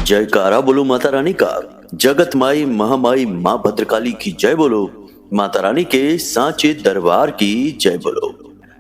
जयकारा बोलो माता रानी का। जगत माई महामाई माँ भद्रकाली की जय बोलो। माता रानी के सांचे दरबार की जय बोलो।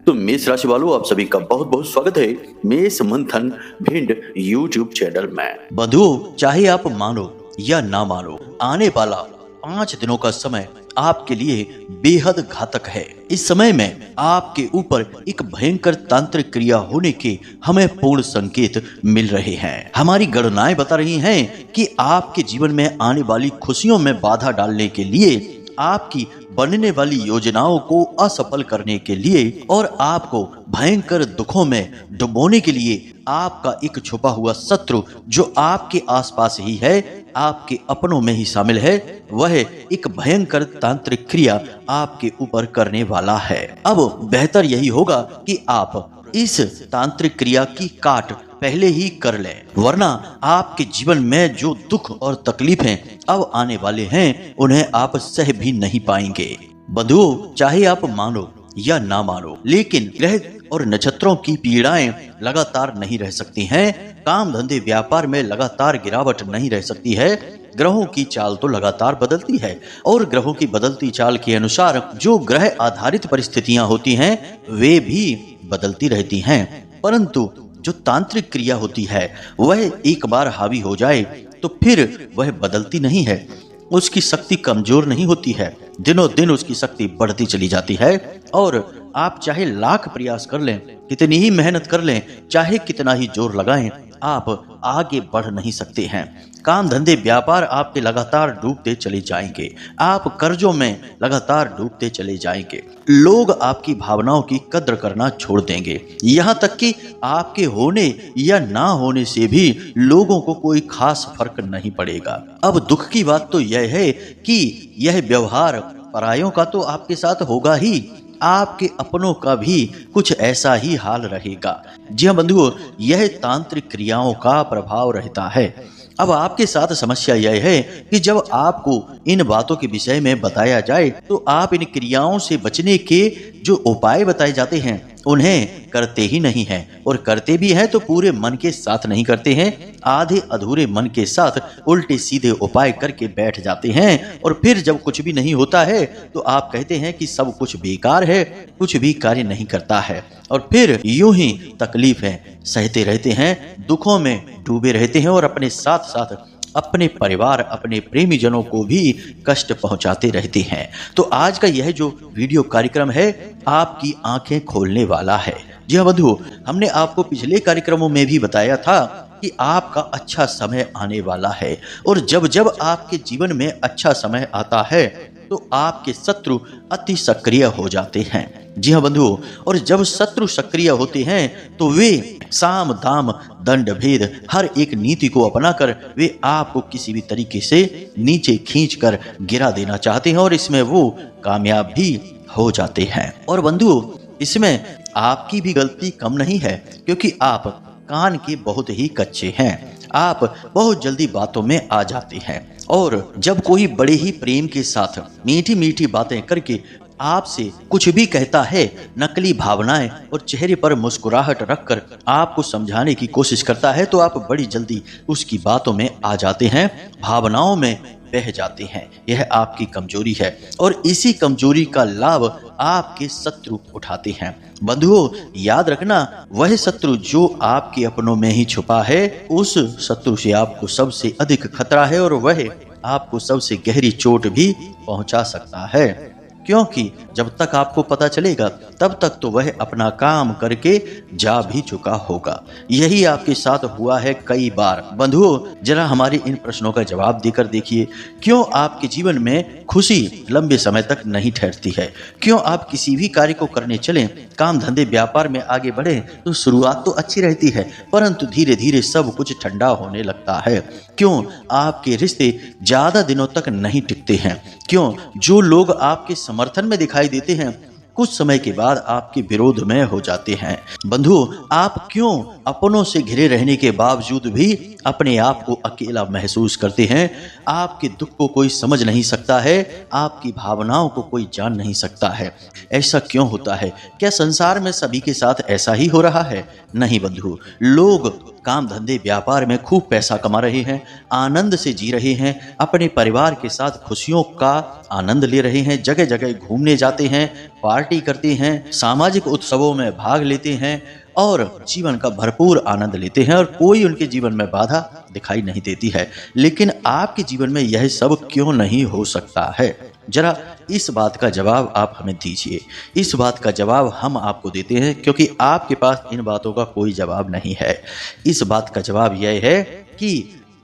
तो मेष राशि वालों, आप सभी का बहुत बहुत स्वागत है मेष मंथन भिंड यूट्यूब चैनल में। बंधुओं, चाहे आप मानो या ना मानो, आने वाला 5 दिनों का समय आपके लिए बेहद घातक है। इस समय में आपके ऊपर एक भयंकर तांत्रिक क्रिया होने के हमें पूर्ण संकेत मिल रहे हैं। हमारी गणनाएं बता रही हैं कि आपके जीवन में आने वाली खुशियों में बाधा डालने के लिए, आपकी बनने वाली योजनाओं को असफल करने के लिए और आपको भयंकर दुखों में डुबोने के लिए आपका एक छुपा हुआ शत्रु जो आपके आसपास ही है, आपके अपनों में ही शामिल है, वह एक भयंकर तांत्रिक क्रिया आपके ऊपर करने वाला है। अब बेहतर यही होगा कि आप इस तांत्रिक क्रिया की काट पहले ही कर लें, वरना आपके जीवन में जो दुख और तकलीफें अब आने वाले हैं उन्हें आप सह भी नहीं पाएंगे। बंधुओं, चाहे आप मानो या ना मानो, लेकिन ग्रह और नक्षत्रों की पीड़ाएं लगातार नहीं रह सकती हैं। काम धंधे व्यापार में लगातार गिरावट नहीं रह सकती है। ग्रहों की चाल तो लगातार बदलती है और ग्रहों की बदलती चाल के अनुसार जो ग्रह आधारित परिस्थितियां होती हैं वे भी बदलती रहती हैं। परंतु जो तांत्रिक क्रिया होती है वह एक बार हावी हो जाए तो फिर वह बदलती नहीं है, उसकी शक्ति कमजोर नहीं होती है, दिनों दिन उसकी शक्ति बढ़ती चली जाती है। और आप चाहे लाख प्रयास कर लें, कितनी ही मेहनत कर लें, चाहे कितना ही जोर लगाएं, आप आगे बढ़ नहीं सकते हैं। काम धंधे व्यापार आपके लगातार डूबते चले जाएंगे, आप कर्जों में लगातार डूबते चले जाएंगे, लोग आपकी भावनाओं की कद्र करना छोड़ देंगे, यहाँ तक कि आपके होने या ना होने से भी लोगों को कोई खास फर्क नहीं पड़ेगा। अब दुख की बात तो यह है कि यह व्यवहार परायों का तो आपके साथ होगा ही, आपके अपनों का भी कुछ ऐसा ही हाल रहेगा। जी हाँ बंधुओं, यह तांत्रिक क्रियाओं का प्रभाव रहता है। अब आपके साथ समस्या यह है कि जब आपको इन बातों के विषय में बताया जाए तो आप इन क्रियाओं से बचने के जो उपाय बताए जाते हैं उन्हें करते ही नहीं हैं, और करते भी हैं तो पूरे मन के साथ नहीं करते हैं, आधे अधूरे मन के साथ उल्टे सीधे उपाय करके बैठ जाते हैं। और फिर जब कुछ भी नहीं होता है तो आप कहते हैं कि सब कुछ बेकार है, कुछ भी कार्य नहीं करता है, और फिर यूं ही तकलीफें सहते रहते हैं, दुखों में डूबे रहते हैं और अपने साथ साथ अपने परिवार, अपने प्रेमी जनों को भी कष्ट पहुंचाते रहते हैं। तो आज का यह जो वीडियो कार्यक्रम है आपकी आंखें खोलने वाला है। जी हाँ बंधुओं, हमने आपको पिछले कार्यक्रमों में भी बताया था कि आपका अच्छा समय आने वाला है, और जब जब आपके जीवन में अच्छा समय आता है तो आपके शत्रु अति सक्रिय हो जाते हैं। जी हाँ बंधुओं, और जब शत्रु सक्रिय होते हैं तो वे साम दाम दंड भेद हर एक नीति को अपनाकर वे आपको किसी भी तरीके से नीचे खींचकर गिरा देना चाहते हैं, और इसमें वो कामयाब भी हो जाते हैं। और बंधुओं, इसमें आपकी भी गलती कम नहीं है, क्योंकि आप कान के बहुत ही कच्चे हैं, आप बहुत जल्दी बातों में आ जाते हैं, और जब कोई बड़े ही प्रेम के साथ मीठी मीठी बातें करके आपसे कुछ भी कहता है, नकली भावनाएं और चेहरे पर मुस्कुराहट रखकर आपको समझाने की कोशिश करता है, तो आप बड़ी जल्दी उसकी बातों में आ जाते हैं, भावनाओं में बह जाते हैं। यह आपकी कमजोरी है, और इसी कमजोरी का लाभ आपके शत्रु उठाते हैं। बंधुओं, याद रखना, वह शत्रु जो आपके अपनों में ही छुपा है, उस शत्रु से आपको सबसे अधिक खतरा है, और वह आपको सबसे गहरी चोट भी पहुंचा सकता है, क्योंकि जब तक आपको पता चलेगा तब तक तो वह अपना काम करके जा भी चुका होगा। यही आपके साथ हुआ है कई बार। बंधुओं, जरा हमारे इन प्रश्नों का जवाब देकर देखिए, क्यों आपके जीवन में खुशी लंबे समय तक नहीं ठहरती है? क्यों आप किसी भी कार्य को करने चलें, काम धंधे व्यापार में आगे बढ़े तो शुरुआत तो अच्छी रहती है, परंतु धीरे धीरे सब कुछ ठंडा होने लगता है? क्यों आपके रिश्ते ज्यादा दिनों तक नहीं टिकते हैं? क्यों जो लोग आपके समर्थन में दिखाई देते हैं कुछ समय के बाद आपके विरोध में हो जाते हैं? बंधुओं, आप क्यों अपनों से घिरे रहने के बावजूद भी अपने आप को अकेला महसूस करते हैं? आपके दुख को कोई समझ नहीं सकता है, आपकी भावनाओं को कोई जान नहीं सकता है। ऐसा क्यों होता है? क्या संसार में सभी के साथ ऐसा ही हो रहा है? नहीं बंधु, लोग काम धंधे व्यापार में खूब पैसा कमा रहे हैं, आनंद से जी रहे हैं, अपने परिवार के साथ खुशियों का आनंद ले रहे हैं, जगह जगह घूमने जाते हैं, पार्टी करते हैं, सामाजिक उत्सवों में भाग लेते हैं और जीवन का भरपूर आनंद लेते हैं और कोई उनके जीवन में बाधा दिखाई नहीं देती है। लेकिन आपके जीवन में यह सब क्यों नहीं हो सकता है? जरा इस बात का जवाब आप हमें दीजिए। इस बात का जवाब हम आपको देते हैं, क्योंकि आपके पास इन बातों का कोई जवाब नहीं है। इस बात का जवाब यह है कि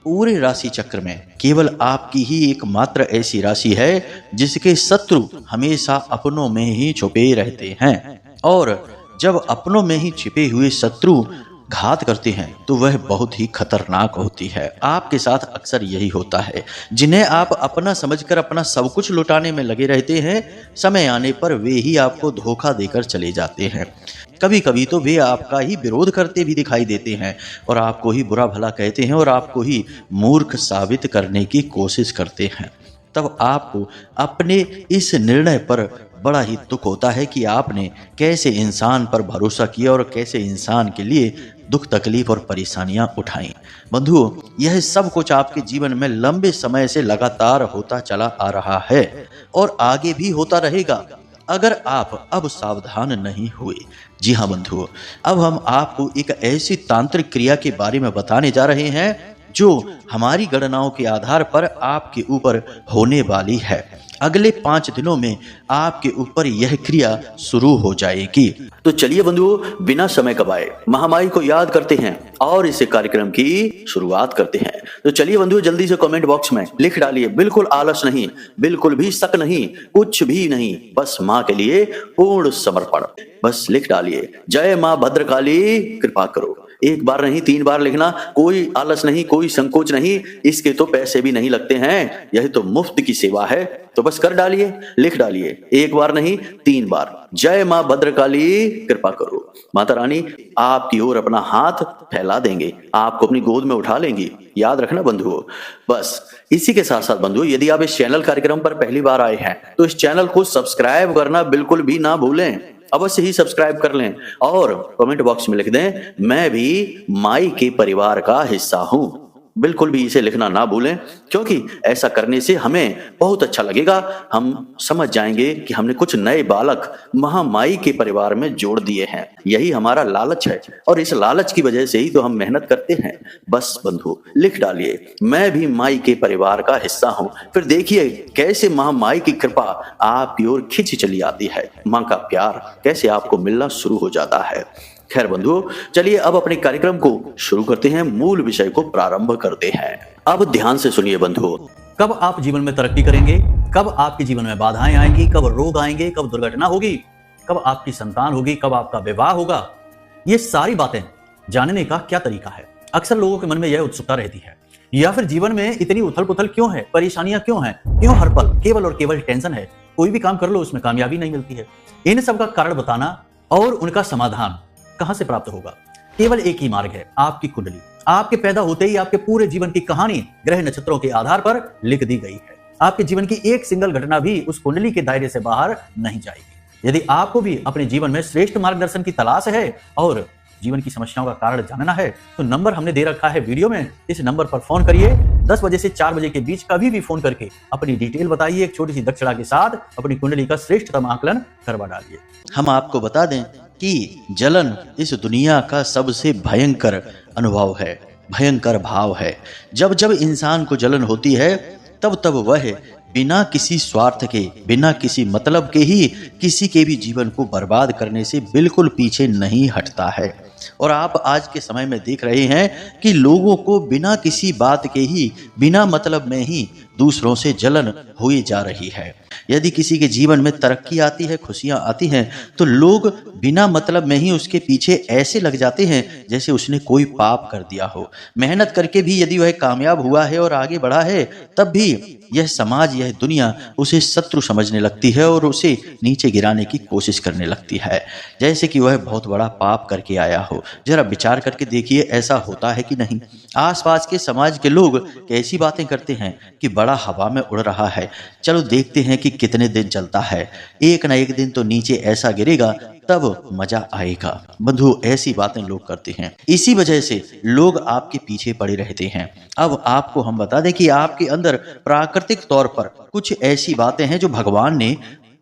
पूरे राशि चक्र में केवल आपकी ही एकमात्र ऐसी राशि है जिसके शत्रु हमेशा अपनों में ही छुपे रहते हैं, और जब अपनों में ही छिपे हुए शत्रु घात करते हैं तो वह बहुत ही खतरनाक होती है। आपके साथ अक्सर यही होता है। जिन्हें आप अपना समझकर अपना सब कुछ लुटाने में लगे रहते हैं, समय आने पर वे ही आपको धोखा देकर चले जाते हैं। कभी कभी तो वे आपका ही विरोध करते भी दिखाई देते हैं और आपको ही बुरा भला कहते हैं और आपको ही मूर्ख साबित करने की कोशिश करते हैं। तब आपको अपने इस निर्णय पर बड़ा ही दुख होता है कि आपने कैसे इंसान पर भरोसा किया और कैसे इंसान के लिए दुख तकलीफ और परेशानियां उठाई। बंधुओं, यह सब कुछ आपके जीवन में लंबे समय से लगातार होता चला आ रहा है और आगे भी होता रहेगा अगर आप अब सावधान नहीं हुए। जी हाँ बंधुओं, अब हम आपको एक ऐसी तांत्रिक क्रिया के बारे में बताने जा रहे हैं जो हमारी गणनाओं के आधार पर आपके ऊपर होने वाली है। अगले 5 दिनों में आपके ऊपर यह क्रिया शुरू हो जाएगी। तो चलिए बंधुओं, बिना समय गवाए महामाई को याद करते हैं और इस कार्यक्रम की शुरुआत करते हैं। तो चलिए बंधुओं, जल्दी से कमेंट बॉक्स में लिख डालिए, बिल्कुल आलस नहीं, बिल्कुल भी शक नहीं, कुछ भी नहीं, बस माँ के लिए पूर्ण समर्पण। बस लिख डालिए, जय माँ भद्रकाली कृपा करो। 1 बार नहीं 3 बार लिखना, कोई आलस नहीं, कोई संकोच नहीं, इसके तो पैसे भी नहीं लगते हैं, यह तो मुफ्त की सेवा है। तो बस कर डालिए, लिख डालिए, 1 बार नहीं 3 बार, जय माँ भद्रकाली कृपा करो। माता रानी आपकी ओर अपना हाथ फैला देंगे, आपको अपनी गोद में उठा लेंगी। याद रखना बंधुओं। बस इसी के साथ साथ बंधुओं, यदि आप इस चैनल कार्यक्रम पर पहली बार आए हैं तो इस चैनल को सब्सक्राइब करना बिल्कुल भी ना भूलें। अवश्य ही सब्सक्राइब कर लें और कमेंट बॉक्स में लिख दें, मैं भी माई के परिवार का हिस्सा हूं। बिल्कुल भी इसे लिखना ना भूलें, क्योंकि ऐसा करने से हमें बहुत अच्छा लगेगा। हम समझ जाएंगे कि हमने कुछ नए बालक महामाई के परिवार में जोड़ दिए हैं। यही हमारा लालच है और इस लालच की वजह से ही तो हम मेहनत करते हैं। बस बंधु लिख डालिए, मैं भी माई के परिवार का हिस्सा हूं। फिर देखिए कैसे महामाई की कृपा आपकी ओर खिंची चली आती है, माँ का प्यार कैसे आपको मिलना शुरू हो जाता है। खैर बंधुओं, चलिए अब अपने कार्यक्रम को शुरू करते हैं, मूल विषय को प्रारंभ करते हैं। अब ध्यान से सुनिए बंधुओं। कब आप जीवन में तरक्की करेंगे, कब आपके जीवन में बाधाएं आएंगी, कब रोग आएंगे, कब दुर्घटना होगी, कब आपकी संतान होगी, कब आपका विवाह होगा, ये सारी बातें जानने का क्या तरीका है? अक्सर लोगों के मन में यह उत्सुकता रहती है। या फिर जीवन में इतनी उथल पुथल क्यों है, परेशानियां क्यों हैं, क्यों हर पल केवल और केवल टेंशन है, कोई भी काम कर लो उसमें कामयाबी नहीं मिलती है। इन सब का कारण बताना और उनका समाधान कहां से प्राप्त होगा? केवल एक ही मार्ग है, आपकी कुंडली। आपके पैदा होते ही आपके पूरे जीवन की कहानी ग्रह नक्षत्रों के आधार पर लिख दी गई है। आपके जीवन की एक सिंगल घटना भी उस कुंडली के दायरे से बाहर नहीं जाएगी। यदि आपको भी अपने जीवन में श्रेष्ठ मार्गदर्शन की तलाश है और जीवन की समस्याओं का कारण जानना है, तो नंबर हमने दे रखा है वीडियो में। इस नंबर पर फोन करिए। 10 बजे से 4 बजे के बीच कभी भी फोन करके अपनी डिटेल बताइए। एक छोटी सी दक्षिणा के साथ अपनी कुंडली का श्रेष्ठतम आकलन करवा डालिए। हम आपको बता दें कि जलन इस दुनिया का सबसे भयंकर अनुभव है, भयंकर भाव है। जब जब इंसान को जलन होती है तब तब वह बिना किसी स्वार्थ के, बिना किसी मतलब के ही किसी के भी जीवन को बर्बाद करने से बिल्कुल पीछे नहीं हटता है। और आप आज के समय में देख रहे हैं कि लोगों को बिना किसी बात के ही, बिना मतलब में ही दूसरों से जलन हुई जा रही है। यदि किसी के जीवन में तरक्की आती है, खुशियां आती हैं, तो लोग बिना मतलब में ही उसके पीछे ऐसे लग जाते हैं जैसे उसने कोई पाप कर दिया हो। मेहनत करके भी यदि वह कामयाब हुआ है और आगे बढ़ा है, तब भी यह समाज, यह दुनिया उसे शत्रु समझने लगती है और उसे नीचे गिराने की कोशिश करने लगती है, जैसे कि वह बहुत बड़ा पाप करके आया हो। जरा विचार करके देखिए, ऐसा होता है कि नहीं? आसपास के समाज के लोग कैसी बातें करते हैं कि बड़ा हवा में उड़ रहा है, चलो देखते हैं कि कितने दिन चलता है, एक ना एक दिन तो नीचे ऐसा गिरेगा तब मजा आएगा। बंधु, ऐसी बातें लोग करते हैं, इसी वजह से लोग आपके पीछे पड़े रहते हैं। अब आपको हम बता दें कि आपके अंदर प्राकृतिक तौर पर कुछ ऐसी बातें हैं जो भगवान ने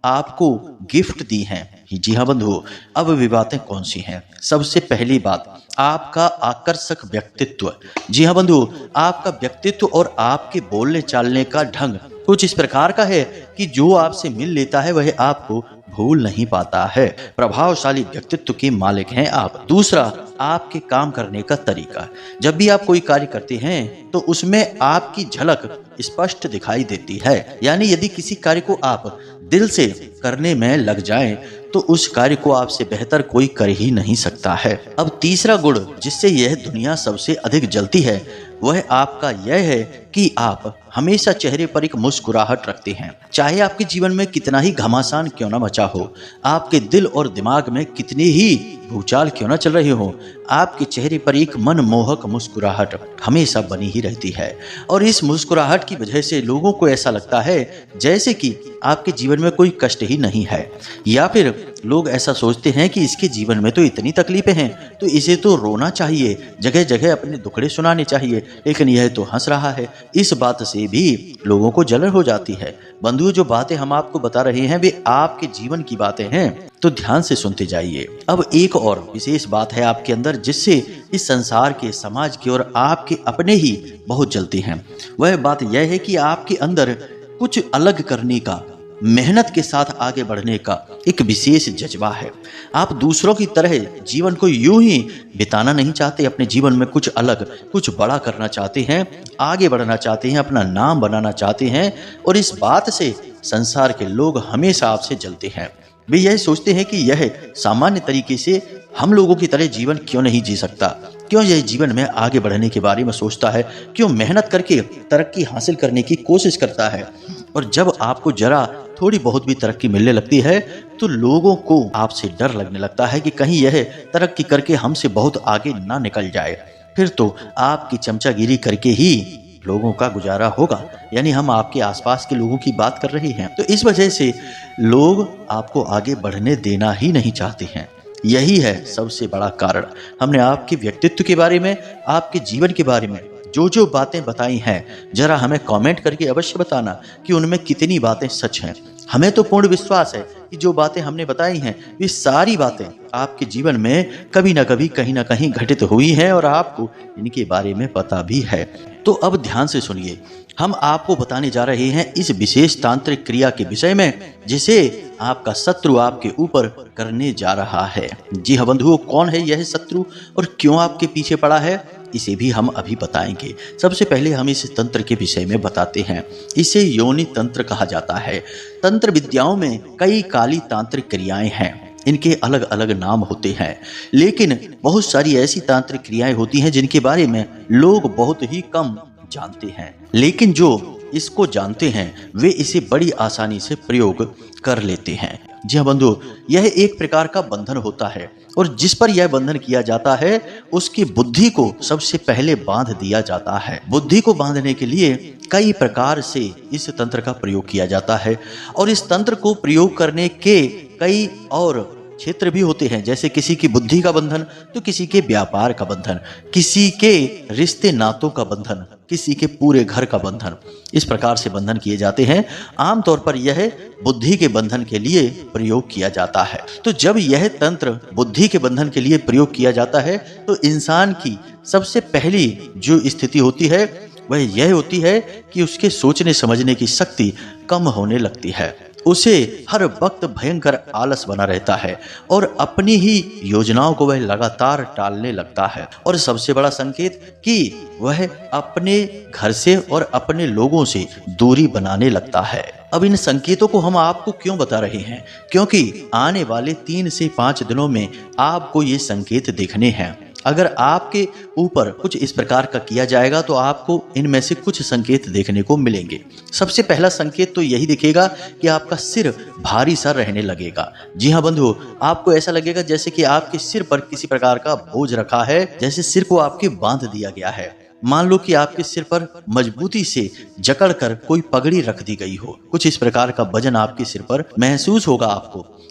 आपको गिफ्ट दी हैं। जी हाँ बंधु, अब वे बातें कौन सी हैं? सबसे पहली बात, आपका आकर्षक व्यक्तित्व। जी हाँ बंधु, आपका व्यक्तित्व और आपके बोलने चालने का ढंग कुछ इस प्रकार का है कि जो आपसे मिल लेता है वह आपको भूल नहीं पाता है। प्रभावशाली व्यक्तित्व के मालिक हैं आप। दूसरा, आपके काम करने का तरीका। जब भी आप कोई कार्य करते हैं तो उसमें आपकी झलक स्पष्ट दिखाई देती है। यानी यदि किसी कार्य को आप दिल से करने में लग जाएं तो उस कार्य को आपसे बेहतर कोई कर ही नहीं सकता है। अब तीसरा गुण जिससे यह दुनिया सबसे अधिक जलती है वह आपका यह है कि आप हमेशा चेहरे पर एक मुस्कुराहट रखते हैं। चाहे आपके जीवन में कितना ही घमासान क्यों ना मचा हो, आपके दिल और दिमाग में कितने ही भूचाल क्यों ना चल रहे हो, आपके चेहरे पर एक मनमोहक मुस्कुराहट हमेशा बनी ही रहती है। और इस मुस्कुराहट की वजह से लोगों को ऐसा लगता है जैसे कि आपके जीवन में कोई कष्ट ही नहीं है, या फिर लोग ऐसा सोचते हैं कि इसके जीवन में तो इतनी तकलीफें हैं तो इसे तो रोना चाहिए, जगह जगह अपने दुखड़े सुनाने चाहिए, लेकिन यह तो हंस रहा है। इस बात से भी लोगों को जलन हो जाती है। बंधुओं, जो बातें हम आपको बता रहे हैं वे आपके जीवन की बातें हैं, तो ध्यान से सुनते जाइए। अब एक और विशेष बात है आपके अंदर जिससे इस संसार के, समाज के और आपके अपने ही बहुत जलते हैं। वह बात यह है कि आपके अंदर कुछ अलग करने का, मेहनत के साथ आगे बढ़ने का एक विशेष जज्बा है। आप दूसरों की तरह जीवन को यूं ही बिताना नहीं चाहते, अपने जीवन में कुछ अलग, कुछ बड़ा करना चाहते हैं, आगे बढ़ना चाहते हैं, अपना नाम बनाना चाहते हैं। और इस बात से संसार के लोग हमेशा आपसे जलते हैं। वे यह सोचते हैं कि यह सामान्य तरीके से हम लोगों की तरह जीवन क्यों नहीं जी सकता, क्यों यह जीवन में आगे बढ़ने के बारे में सोचता है, क्यों मेहनत करके तरक्की हासिल करने की कोशिश करता है। और जब आपको जरा थोड़ी बहुत भी तरक्की मिलने लगती है तो लोगों को आपसे डर लगने लगता है कि कहीं यह तरक्की करके हमसे बहुत आगे ना निकल जाए, फिर तो आपकी चमचागिरी करके ही लोगों का गुजारा होगा। यानी हम आपके आसपास के लोगों की बात कर रहे हैं। तो इस वजह से लोग आपको आगे बढ़ने देना ही नहीं चाहते हैं। यही है सबसे बड़ा कारण। हमने आपके व्यक्तित्व के बारे में, आपके जीवन के बारे में जो जो बातें बताई हैं, जरा हमें कमेंट करके अवश्य बताना कि उनमें कितनी बातें सच हैं। हमें तो पूर्ण विश्वास है कि जो बातें हमने बताई हैं वे सारी बातें आपके जीवन में कभी ना कभी, कहीं ना कहीं घटित हुई हैं और आपको इनके बारे में पता भी है। तो अब ध्यान से सुनिए, हम आपको बताने जा रहे हैं इस विशेष तांत्रिक क्रिया के विषय में जिसे आपका शत्रु आपके ऊपर करने जा रहा है। जी हाँ बंधुओं, कौन है यह शत्रु और क्यों आपके पीछे पड़ा है, इसे भी हम अभी बताएंगे। सबसे पहले हम इस तंत्र के विषय में बताते हैं। इसे योनि तंत्र कहा जाता है। तंत्र विद्याओं में कई काली तांत्रिक क्रियाएं हैं, इनके अलग अलग नाम होते हैं, लेकिन बहुत सारी ऐसी तांत्रिक क्रियाएं होती हैं जिनके बारे में लोग बहुत ही कम जानते हैं, लेकिन जो इसको जानते हैं वे इसे बड़ी आसानी से प्रयोग कर लेते हैं। जी हाँ बंधु, यह एक प्रकार का बंधन होता है और जिस पर यह बंधन किया जाता है उसकी बुद्धि को सबसे पहले बांध दिया जाता है। बुद्धि को बांधने के लिए कई प्रकार से इस तंत्र का प्रयोग किया जाता है और इस तंत्र को प्रयोग करने के कई और क्षेत्र भी होते हैं, जैसे किसी की बुद्धि का बंधन तो किसी के व्यापार का बंधन, किसी के रिश्ते नातों का बंधन, किसी के पूरे घर का बंधन। इस प्रकार से बंधन किए जाते हैं। आमतौर पर यह बुद्धि के बंधन के लिए प्रयोग किया जाता है। तो जब यह तंत्र बुद्धि के बंधन के लिए प्रयोग किया जाता है तो इंसान की सबसे पहली जो स्थिति होती है वह यह होती है कि उसके सोचने समझने की शक्ति कम होने लगती है। उसे हर वक्त भयंकर आलस बना रहता है और अपनी ही योजनाओं को वह लगातार टालने लगता है। और सबसे बड़ा संकेत कि वह अपने घर से और अपने लोगों से दूरी बनाने लगता है। अब इन संकेतों को हम आपको क्यों बता रहे हैं, क्योंकि आने वाले 3 से 5 दिनों में आपको ये संकेत देखने हैं। अगर आपके ऊपर कुछ इस प्रकार का किया जाएगा तो आपको इनमें से कुछ संकेत देखने को मिलेंगे। सबसे पहला संकेत तो यही दिखेगा कि आपका सिर भारी सा रहने लगेगा। जी हाँ बंधुओं, आपको ऐसा लगेगा जैसे कि आपके सिर पर किसी प्रकार का बोझ रखा है, जैसे सिर को आपके बांध दिया गया है। मान लो कि आपके सिर पर मजबूती से जकड़कर कोई पगड़ी रख दी गई हो। कुछ इस प्रकार का वजन आपके सिर पर महसूस होगा।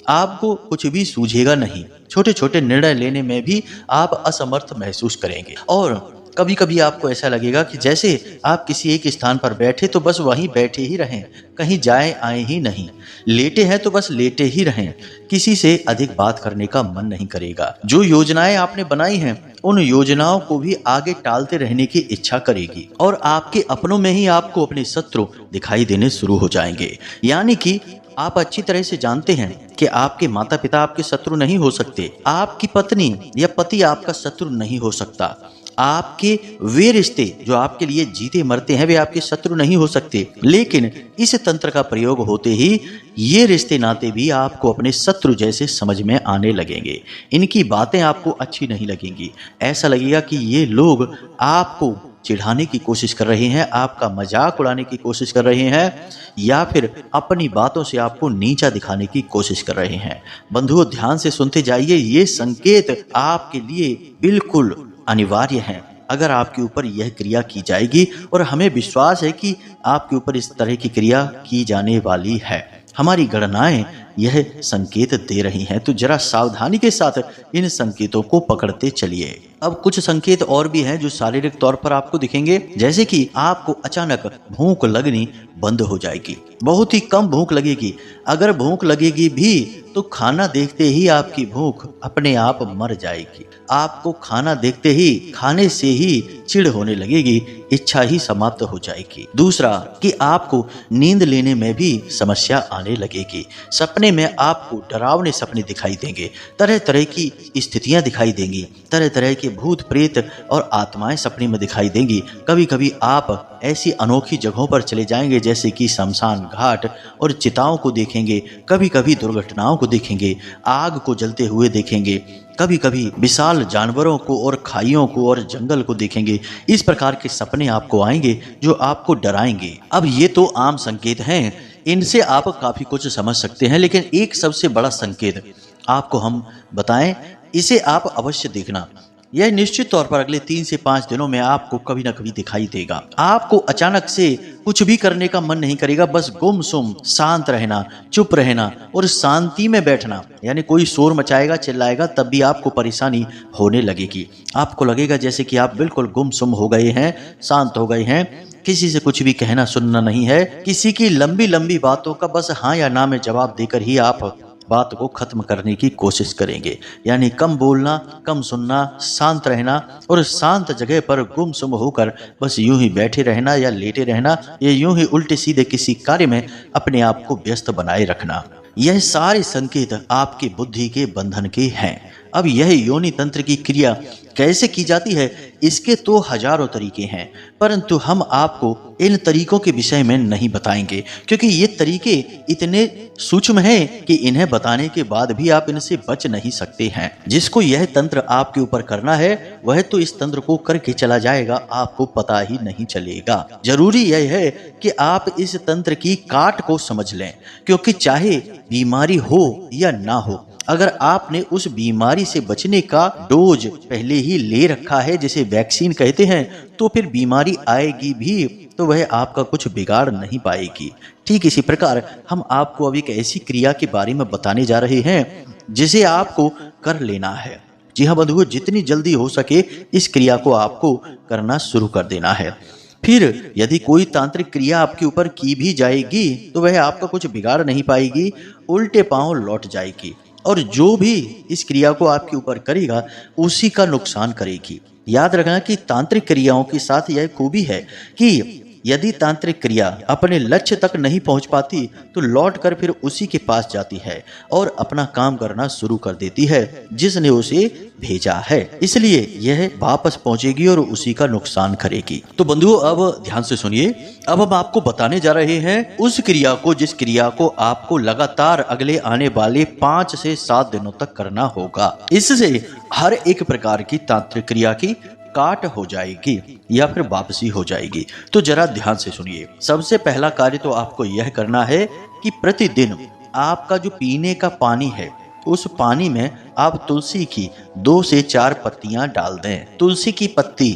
आपको कुछ भी सूझेगा नहीं। छोटे छोटे निर्णय लेने में भी आप असमर्थ महसूस करेंगे और कभी कभी आपको ऐसा लगेगा कि जैसे आप किसी एक स्थान पर बैठे तो बस वहीं बैठे ही रहें, कहीं जाए आए ही नहीं। लेटे हैं तो बस लेटे ही रहें, किसी से अधिक बात करने का मन नहीं करेगा। जो योजनाएं आपने बनाई हैं उन योजनाओं को भी आगे टालते रहने की इच्छा करेगी और आपके अपनों में ही आपको अपने शत्रु दिखाई देने शुरू हो जाएंगे। यानी कि आप अच्छी तरह से जानते हैं कि आपके माता पिता आपके शत्रु नहीं हो सकते, आपकी पत्नी या पति आपका शत्रु नहीं हो सकता, आपके वे रिश्ते जो आपके लिए जीते मरते हैं वे आपके शत्रु नहीं हो सकते। लेकिन इस तंत्र का प्रयोग होते ही ये रिश्ते नाते भी आपको अपने शत्रु जैसे समझ में आने लगेंगे। इनकी बातें आपको अच्छी नहीं लगेंगी। ऐसा लगेगा कि ये लोग आपको चिढ़ाने की कोशिश कर रहे हैं, आपका मजाक उड़ाने की कोशिश कर रहे हैं या फिर अपनी बातों से आपको नीचा दिखाने की कोशिश कर रहे हैं। बंधुओं, ध्यान से सुनते जाइए। ये संकेत आपके लिए बिल्कुल अनिवार्य है। अगर आपके ऊपर यह क्रिया की जाएगी और हमें विश्वास है कि आपके ऊपर इस तरह की क्रिया की जाने वाली है, हमारी गणनाएं यह संकेत दे रही हैं, तो जरा सावधानी के साथ इन संकेतों को पकड़ते चलिए। अब कुछ संकेत और भी हैं जो शारीरिक तौर पर आपको दिखेंगे, जैसे कि आपको अचानक भूख लगनी बंद हो जाएगी, बहुत ही कम भूख लगेगी। अगर भूख लगेगी भी तो खाना देखते ही आपकी भूख अपने आप मर जाएगी। आपको खाना देखते ही खाने से ही चिढ़ होने लगेगी, इच्छा ही समाप्त हो जाएगी। दूसरा कि आपको नींद लेने में भी समस्या आने लगेगी। सपने में आपको डरावने सपने दिखाई देंगे, तरह तरह की स्थितियां दिखाई देंगी, तरह तरह के भूत प्रेत और आत्माएं सपने में दिखाई देंगी। कभी कभी आप ऐसी अनोखी जगहों पर चले जाएंगे जैसे कि शमशान घाट और चिताओं को देखेंगे, कभी कभी दुर्घटनाओं को देखेंगे, आग को जलते हुए देखेंगे, कभी कभी विशाल जानवरों को और खाइयों को और जंगल को देखेंगे। इस प्रकार के सपने आपको आएंगे जो आपको डराएंगे। अब ये तो आम संकेत हैं, इनसे आप काफी कुछ समझ सकते हैं, लेकिन एक सबसे बड़ा संकेत आपको हम बताएं, इसे आप अवश्य देखना। यह निश्चित तौर पर अगले 3 से 5 दिनों में आपको कभी ना कभी दिखाई देगा। आपको अचानक से कुछ भी करने का मन नहीं करेगा, बस गुमसुम शांत रहना, चुप रहना और शांति में बैठना। यानी कोई शोर मचाएगा, चिल्लाएगा, तब भी आपको परेशानी होने लगेगी। आपको लगेगा जैसे कि आप बिल्कुल गुमसुम हो गए हैं, शांत हो गए हैं, किसी से कुछ भी कहना सुनना नहीं है, किसी की लंबी लंबी बातों का बस हाँ या ना में जवाब देकर ही आप बात को खत्म करने की कोशिश करेंगे। यानी कम बोलना, कम सुनना, शांत रहना और शांत जगह पर गुमसुम होकर बस यूं ही बैठे रहना या लेटे रहना या यूं ही उल्टे सीधे किसी कार्य में अपने आप को व्यस्त बनाए रखना। यह सारे संकेत आपके बुद्धि के बंधन के हैं। अब यह योनि तंत्र की क्रिया कैसे की जाती है, इसके तो हजारों तरीके हैं, परंतु हम आपको इन तरीकों के विषय में नहीं बताएंगे, क्योंकि ये तरीके इतने सूक्ष्म हैं कि इन्हें बताने के बाद भी आप इनसे बच नहीं सकते हैं। जिसको यह तंत्र आपके ऊपर करना है वह तो इस तंत्र को करके चला जाएगा, आपको पता ही नहीं चलेगा। जरूरी यह है कि आप इस तंत्र की काट को समझ लें, क्योंकि चाहे बीमारी हो या ना हो, अगर आपने उस बीमारी से बचने का डोज पहले ही ले रखा है, जिसे वैक्सीन कहते हैं, तो फिर बीमारी आएगी भी तो वह आपका कुछ बिगाड़ नहीं पाएगी। ठीक इसी प्रकार हम आपको अभी एक ऐसी क्रिया के बारे में बताने जा रहे हैं जिसे आपको कर लेना है। जी हाँ बंधुओं, जितनी जल्दी हो सके इस क्रिया को आपको करना शुरू कर देना है। फिर यदि कोई तांत्रिक क्रिया आपके ऊपर की भी जाएगी तो वह आपका कुछ बिगाड़ नहीं पाएगी, उल्टे पांव लौट जाएगी, और जो भी इस क्रिया को आपके ऊपर करेगा उसी का नुकसान करेगी। याद रखना कि तांत्रिक क्रियाओं के साथ यह खूबी है कि यदि तांत्रिक क्रिया अपने लक्ष्य तक नहीं पहुंच पाती तो लौटकर फिर उसी के पास जाती है और अपना काम करना शुरू कर देती है जिसने उसे भेजा है। इसलिए यह वापस पहुंचेगी और उसी का नुकसान करेगी। तो बंधुओं, अब ध्यान से सुनिए। अब हम आपको बताने जा रहे हैं उस क्रिया को जिस क्रिया को आपको लगातार अगले आने वाले 5 से 7 दिनों तक करना होगा। इससे हर एक प्रकार की तांत्रिक क्रिया की काट हो जाएगी या फिर वापसी हो जाएगी। तो जरा ध्यान से सुनिए। सबसे पहला कार्य तो आपको यह करना है कि प्रतिदिन आपका जो पीने का पानी है उस पानी में आप तुलसी की 2 से 4 पत्तियां डाल दें। तुलसी की पत्ती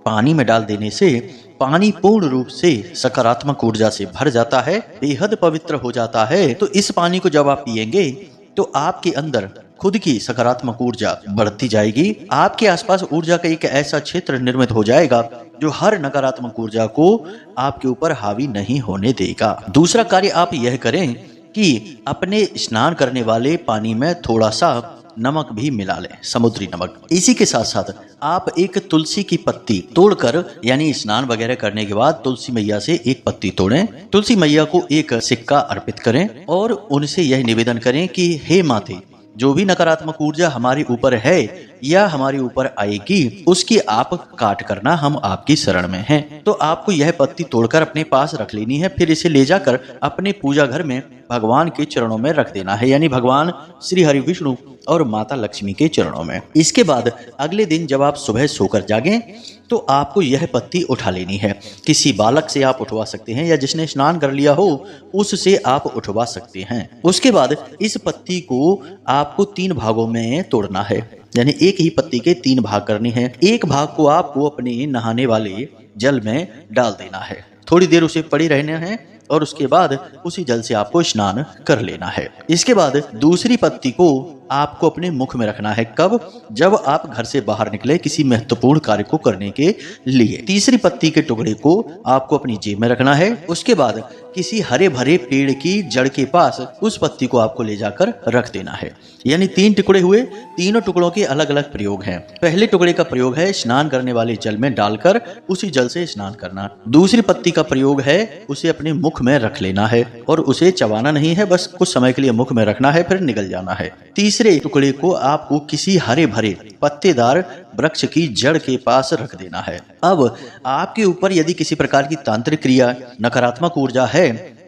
पानी में डाल देने से पानी पूर्ण रूप से सकारात्मक ऊर्जा से भर जाता है, बेहद पवित्र हो जाता है। तो इस पानी को जब आप पिएंगे तो आपके अंदर खुद की सकारात्मक ऊर्जा बढ़ती जाएगी। आपके आसपास ऊर्जा का एक ऐसा क्षेत्र निर्मित हो जाएगा जो हर नकारात्मक ऊर्जा को आपके ऊपर हावी नहीं होने देगा। दूसरा कार्य आप यह करें कि अपने स्नान करने वाले पानी में थोड़ा सा नमक भी मिला लें, समुद्री नमक। इसी के साथ साथ आप एक तुलसी की पत्ती तोड़कर, यानी स्नान वगैरह करने के बाद तुलसी मैया से एक पत्ती तोड़ें, तुलसी मैया को एक सिक्का अर्पित करें और उनसे यह निवेदन करें कि हे माते, जो भी नकारात्मक ऊर्जा हमारे ऊपर है या हमारे ऊपर आएगी उसकी आप काट करना, हम आपकी शरण में हैं। तो आपको यह पत्ती तोड़कर अपने पास रख लेनी है, फिर इसे ले जाकर अपने पूजा घर में भगवान के चरणों में रख देना है, यानी भगवान श्री हरि विष्णु और माता लक्ष्मी के चरणों में। इसके बाद अगले दिन जब आप सुबह सोकर जागें तो आपको यह पत्ती उठा लेनी है। किसी बालक से आप उठवा सकते हैं या जिसने स्नान कर लिया हो उससे आप उठवा सकते हैं। उसके बाद इस पत्ती को आपको 3 भागों में तोड़ना है, यानी एक ही पत्ती के 3 भाग करने हैं। एक भाग को आपको अपने नहाने वाले जल में डाल देना है, थोड़ी देर उसे पड़ी रहना है और उसके बाद उसी जल से आपको स्नान कर लेना है। इसके बाद दूसरी पत्ती को आपको अपने मुख में रखना है। कब? जब आप घर से बाहर निकले किसी महत्वपूर्ण कार्य को करने के लिए। तीसरी पत्ती के टुकड़े को आपको अपनी जेब में रखना है। उसके बाद किसी हरे भरे पेड़ की जड़ के पास उस पत्ती को आपको ले जाकर रख देना है। यानी 3 टुकड़े हुए। तीनों टुकड़ों के अलग अलग प्रयोग हैं। पहले टुकड़े का प्रयोग है स्नान करने वाले जल में डालकर उसी जल से स्नान करना। दूसरी पत्ती का प्रयोग है उसे अपने मुख में रख लेना है और उसे चबाना नहीं है, बस कुछ समय के लिए मुख में रखना है, फिर निगल जाना है। तीसरे टुकड़े को आपको किसी हरे भरे पत्तेदार वृक्ष की जड़ के पास रख देना है। अब आपके ऊपर यदि किसी प्रकार की तांत्रिक क्रिया, नकारात्मक ऊर्जा है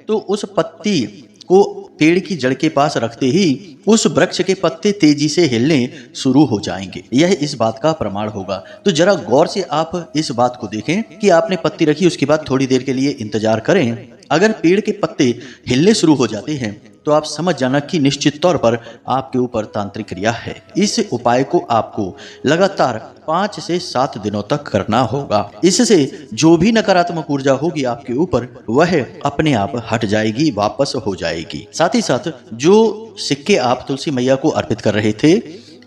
तो उस पत्ती को पेड़ की जड़ के पास रखते ही उस वृक्ष के पत्ते तेजी से हिलने शुरू हो जाएंगे। यह इस बात का प्रमाण होगा। तो जरा गौर से आप इस बात को देखें कि आपने पत्ती रखी, उसके बाद थोड़ी देर के लिए इंतजार करें। अगर पेड़ के पत्ते हिलने शुरू हो जाते हैं तो आप समझ जाना कि निश्चित तौर पर आपके ऊपर तांत्रिक क्रिया है। इस उपाय को आपको लगातार 5 से 7 दिनों तक करना होगा। इससे जो भी नकारात्मक ऊर्जा होगी आपके ऊपर वह अपने आप हट जाएगी, वापस हो जाएगी। साथ ही साथ जो सिक्के आप तुलसी मैया को अर्पित कर रहे थे,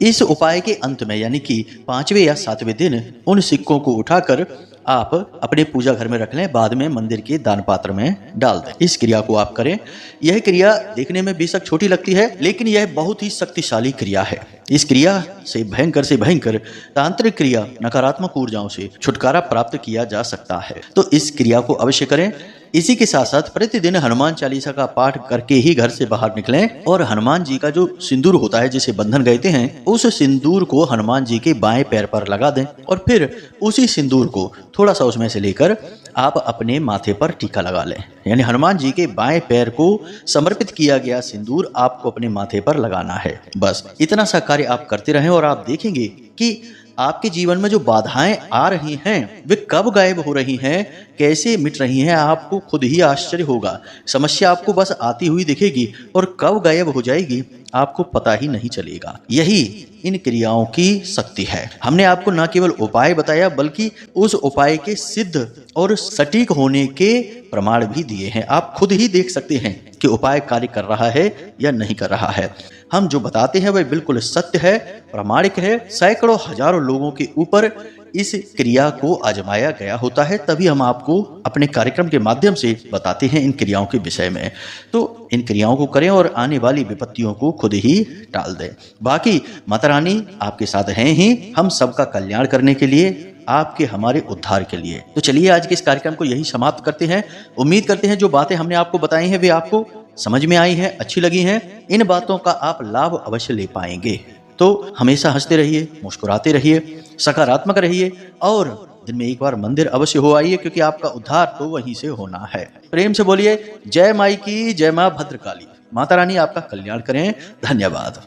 इस उपाय के अंत में यानी कि 5वें या 7वें दिन उन सिक्कों को उठाकर आप अपने पूजा घर में रख लें, बाद में मंदिर के दान पात्र में डाल दें। इस क्रिया को आप करें। यह क्रिया देखने में बेशक छोटी लगती है लेकिन यह बहुत ही शक्तिशाली क्रिया है। इस क्रिया से भयंकर तांत्रिक क्रिया, नकारात्मक ऊर्जाओं से छुटकारा प्राप्त किया जा सकता है। तो इस क्रिया को अवश्य करें। इसी के साथ साथ प्रतिदिन हनुमान चालीसा का पाठ करके ही घर से बाहर निकलें और हनुमान जी का जो सिंदूर होता है जिसे बंधन कहते हैं, उस सिंदूर को हनुमान जी के बाएं पैर पर लगा दें और फिर उसी सिंदूर को थोड़ा सा उसमें से लेकर आप अपने माथे पर टीका लगा लें। यानी हनुमान जी के बाएं पैर को समर्पित किया गया सिंदूर आपको अपने माथे पर लगाना है। बस इतना सा कार्य आप करते रहें और आप देखेंगे कि आपके जीवन में जो बाधाएं आ रही हैं वे कब गायब हो रही हैं, कैसे मिट रही हैं, आपको खुद ही आश्चर्य होगा। समस्या आपको बस आती हुई दिखेगी और कब गायब हो जाएगी आपको पता ही नहीं चलेगा। यही इन क्रियाओं की शक्ति है। हमने आपको न केवल उपाय बताया बल्कि उस उपाय के सिद्ध और सटीक होने के प्रमाण भी दिए हैं। आप खुद ही देख सकते हैं कि उपाय कार्य कर रहा है या नहीं कर रहा है। हम जो बताते हैं वह बिल्कुल सत्य है, प्रामाणिक है। सैकड़ों हजारों लोगों के ऊपर इस क्रिया को आजमाया गया होता है, तभी हम आपको अपने कार्यक्रम के माध्यम से बताते हैं इन क्रियाओं के विषय में। तो इन क्रियाओं को करें और आने वाली विपत्तियों को खुद ही टाल दें। बाकी माता रानी आपके साथ हैं ही, हम सबका कल्याण करने के लिए, आपके हमारे उद्धार के लिए। तो चलिए आज के इस कार्यक्रम को यही समाप्त करते हैं। उम्मीद करते हैं जो बातें हमने आपको बताई हैं वे आपको समझ में आई हैं, अच्छी लगी हैं। इन बातों का आप लाभ अवश्य ले पाएंगे। तो हमेशा हंसते रहिए, मुस्कुराते रहिए, सकारात्मक रहिए और दिन में एक बार मंदिर अवश्य हो आइए, क्योंकि आपका उद्धार तो वहीं से होना है। प्रेम से बोलिए जय माई की, जय मां भद्रकाली। माता रानी आपका कल्याण करें। धन्यवाद।